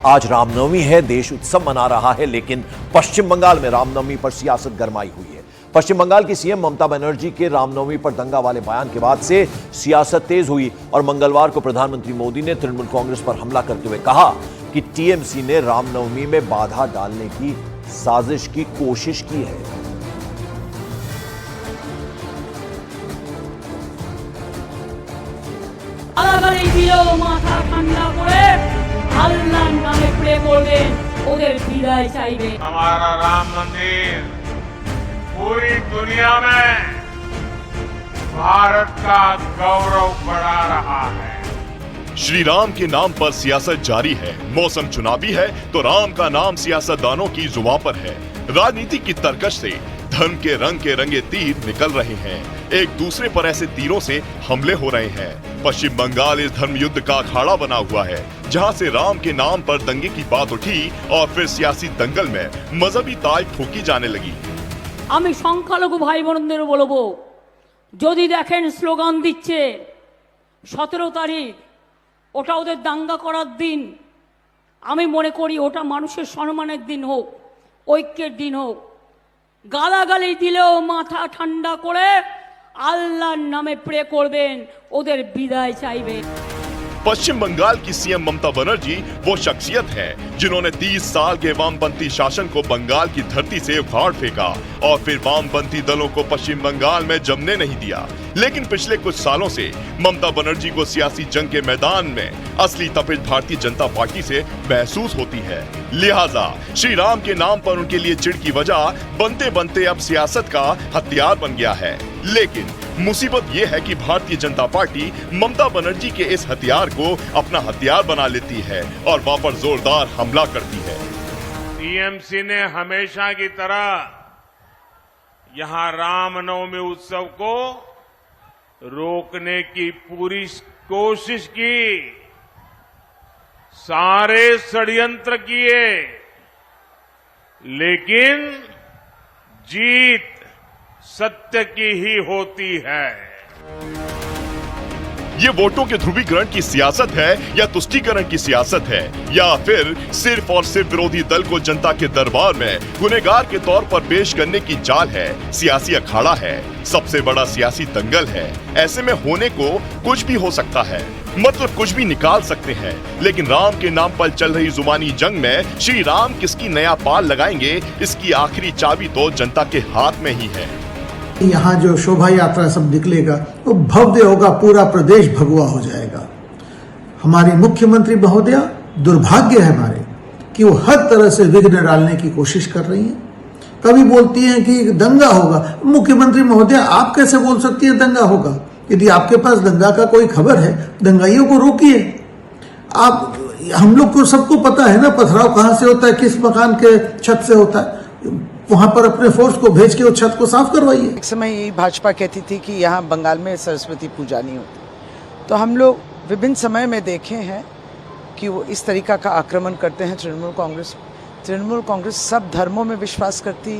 आज रामनवमी है, देश उत्सव मना रहा है, लेकिन पश्चिम बंगाल में रामनवमी पर सियासत गरमाई हुई है। पश्चिम बंगाल की सीएम ममता बनर्जी के रामनवमी पर दंगा वाले बयान के बाद से सियासत तेज हुई और मंगलवार को प्रधानमंत्री मोदी ने तृणमूल कांग्रेस पर हमला करते हुए कहा कि टीएमसी ने रामनवमी में बाधा डालने की साजिश की कोशिश की है। हमारा राम मंदिर पूरी दुनिया में भारत का गौरव बढ़ा रहा है। श्री राम के नाम पर सियासत जारी है। मौसम चुनावी है तो राम का नाम सियासतदानों की जुबान पर है। राजनीति की तरकश से धर्म के रंगे तीर निकल रहे हैं। एक दूसरे पर ऐसे तीरों से हमले हो रहे हैं। पश्चिम बंगाल इस धर्म युद्ध का अखाड़ा बना हुआ है, जहां से राम के नाम पर दंगे की बात उठी और फिर सियासी दंगल में मजहबी ताल ठोकी जाने लगी। আমি সংখ্যালঘু ভাই বোনদের বলবো, যদি দেখেন স্লোগান দিচ্ছে 17 তারিখ ওটা ওদের দাঙ্গা করার দিন, আমি মনে করি ওটা মানুষের সম্মানের দিন হোক, ঐক্যের দিন হোক। গালাগালি দিলেও মাথা ঠান্ডা করে আল্লাহর নামে প্রে করবেন, ওদের বিদায় চাইবেন। पश्चिम बंगाल की सीएम ममता बनर्जी वो शख्सियत है जिन्होंने 30 साल के वामपंथी शासन को बंगाल की धरती से उखाड़ फेंका और फिर वामपंथी दलों को पश्चिम बंगाल में जमने नहीं दिया। लेकिन पिछले कुछ सालों से ममता बनर्जी को सियासी जंग के मैदान में असली तपिश भारतीय जनता पार्टी से महसूस होती है। लिहाजा श्री राम के नाम पर उनके लिए चिढ़ की वजह बनते बनते अब सियासत का हथियार बन गया है। लेकिन मुसीबत ये है कि भारतीय जनता पार्टी ममता बनर्जी के इस हथियार को अपना हथियार बना लेती है और वहां पर जोरदार हमला करती है। टीएमसी ने हमेशा की तरह यहां रामनवमी उत्सव को रोकने की पूरी कोशिश की, सारे षड्यंत्र किए, लेकिन जीत सत्य की ही होती है। ये वोटों के ध्रुवीकरण की सियासत है या तुष्टीकरण की सियासत है, या फिर सिर्फ और सिर्फ विरोधी दल को जनता के दरबार में गुनहगार के तौर पर पेश करने की चाल है। सियासी अखाड़ा है, सबसे बड़ा सियासी दंगल है। ऐसे में होने को कुछ भी हो सकता है, मतलब कुछ भी निकाल सकते हैं। लेकिन राम के नाम पर चल रही जुबानी जंग में श्री राम किसकी नया पाल लगाएंगे, इसकी आखिरी चाबी तो जनता के हाथ में ही है। यहाँ जो शोभा यात्रा सब निकलेगा वो भव्य होगा, पूरा प्रदेश भगवा हो जाएगा। हमारी मुख्यमंत्री महोदया, दुर्भाग्य है हमारे कि वो हर तरह से विघ्न डालने की कोशिश कर रही हैं। कभी बोलती हैं कि दंगा होगा। मुख्यमंत्री महोदया, आप कैसे बोल सकती हैं दंगा होगा? यदि आपके पास दंगा का कोई खबर है, दंगाइयों को रोकिए। आप, हम लोग को सबको पता है ना पथराव कहां से होता है, किस मकान के छत से होता है। वहां पर अपने फोर्स को भेज के वो छत को साफ करवाइए। एक समय यही भाजपा कहती थी कि यहाँ बंगाल में सरस्वती पूजा नहीं होती, तो हम लोग विभिन्न समय में देखे हैं कि वो इस तरीका का आक्रमण करते हैं तृणमूल कांग्रेस सब धर्मों में विश्वास करती,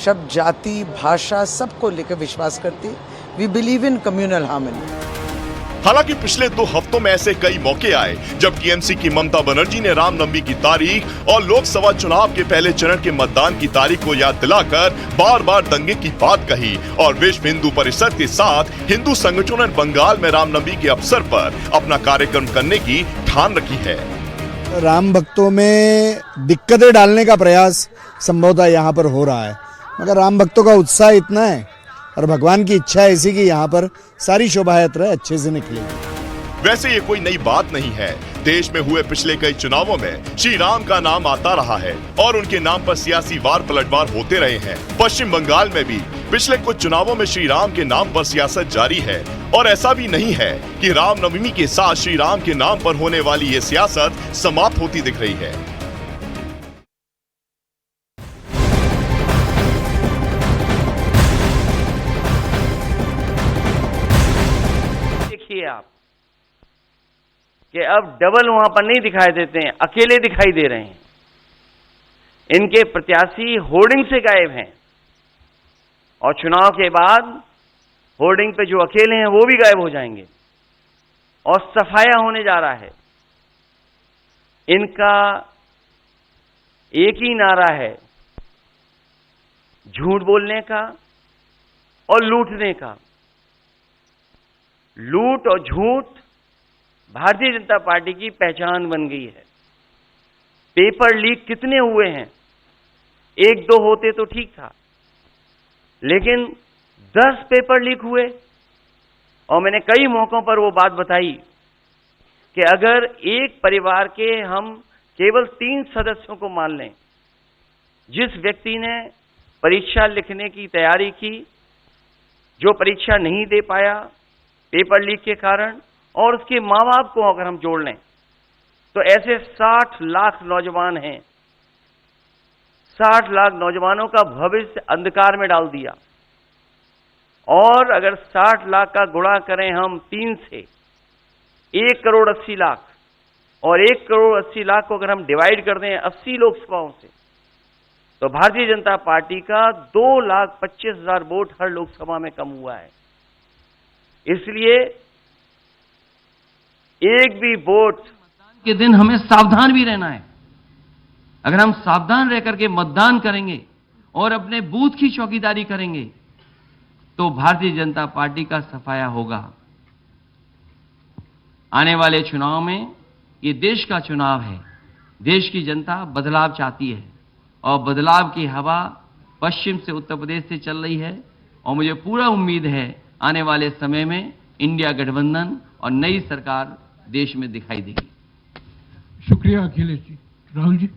सब जाति भाषा सबको लेकर विश्वास करती। We believe in communal harmony. हालांकि पिछले 2 हफ्तों में ऐसे कई मौके आए जब टीएमसी की ममता बनर्जी ने रामनवमी की तारीख और लोकसभा चुनाव के पहले चरण के मतदान की तारीख को याद दिलाकर बार बार दंगे की बात कही और विश्व हिंदू परिषद के साथ हिंदू संगठनों ने बंगाल में रामनवमी के अवसर पर अपना कार्यक्रम करने की ठान रखी है। राम भक्तों में दिक्कतें डालने का प्रयास संभवतः यहाँ पर हो रहा है, मगर राम भक्तों का उत्साह इतना है और भगवान की इच्छा ऐसी कि यहाँ पर सारी शोभा यात्रा अच्छे से निकलेगी। वैसे ये कोई नई बात नहीं है। देश में हुए पिछले कई चुनावों में श्री राम का नाम आता रहा है और उनके नाम पर सियासी वार पलटवार होते रहे हैं। पश्चिम बंगाल में भी पिछले कुछ चुनावों में श्री राम के नाम पर सियासत जारी है और ऐसा भी नहीं है कि रामनवमी के साथ श्री राम के नाम पर होने वाली ये सियासत समाप्त होती दिख रही है। आप कि अब डबल वहां पर नहीं दिखाई देते हैं, अकेले दिखाई दे रहे हैं। इनके प्रत्याशी होर्डिंग से गायब हैं और चुनाव के बाद होर्डिंग पे जो अकेले हैं वो भी गायब हो जाएंगे और सफाया होने जा रहा है। इनका एक ही नारा है, झूठ बोलने का और लूटने का। लूट और झूठ भारतीय जनता पार्टी की पहचान बन गई है। पेपर लीक कितने हुए हैं? 1-2 होते तो ठीक था, लेकिन 10 पेपर लीक हुए। और मैंने कई मौकों पर वो बात बताई कि अगर एक परिवार के हम केवल 3 सदस्यों को मान लें, जिस व्यक्ति ने परीक्षा लिखने की तैयारी की, जो परीक्षा नहीं दे पाया पेपर लीक के कारण, और उसके माँ बाप को अगर हम जोड़ लें, तो ऐसे 60 लाख नौजवान हैं। 60 लाख नौजवानों का भविष्य अंधकार में डाल दिया। और अगर 60 लाख का गुणा करें हम 3 से, 1 करोड़ 80 लाख, और 1 करोड़ 80 लाख को अगर हम डिवाइड कर दें 80 लोकसभाओं से, तो भारतीय जनता पार्टी का 2,25,000 वोट हर लोकसभा में कम हुआ है। इसलिए एक भी वोट के दिन हमें सावधान भी रहना है। अगर हम सावधान रह करके मतदान करेंगे और अपने बूथ की चौकीदारी करेंगे, तो भारतीय जनता पार्टी का सफाया होगा। आने वाले चुनाव में, ये देश का चुनाव है, देश की जनता बदलाव चाहती है, और बदलाव की हवा पश्चिम से उत्तर प्रदेश से चल रही है। और मुझे पूरा उम्मीद है आने वाले समय में इंडिया गठबंधन और नई सरकार देश में दिखाई देगी। शुक्रिया अखिलेश जी। राहुल जी।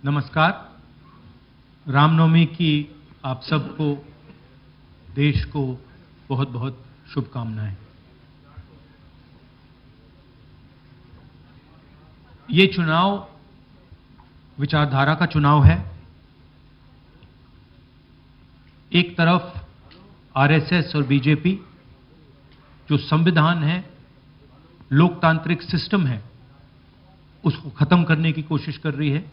नमस्कार। रामनवमी की आप सबको, देश को बहुत बहुत शुभकामनाएं। ये चुनाव विचारधारा का चुनाव है। एक तरफ आरएसएस और बीजेपी, जो संविधान है, लोकतांत्रिक सिस्टम है, उसको खत्म करने की कोशिश कर रही है,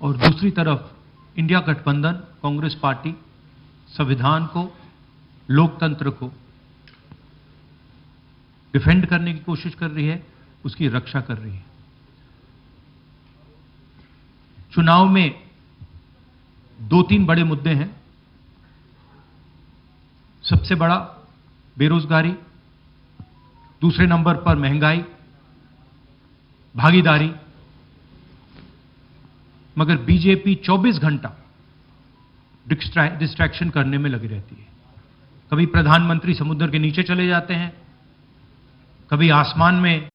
और दूसरी तरफ इंडिया गठबंधन, कांग्रेस पार्टी संविधान को, लोकतंत्र को डिफेंड करने की कोशिश कर रही है, उसकी रक्षा कर रही है। चुनाव में 2-3 बड़े मुद्दे हैं। सबसे बड़ा बेरोजगारी, दूसरे नंबर पर महंगाई, भागीदारी। मगर बीजेपी 24 घंटा डिस्ट्रैक्शन करने में लगी रहती है। कभी प्रधानमंत्री समुद्र के नीचे चले जाते हैं, कभी आसमान में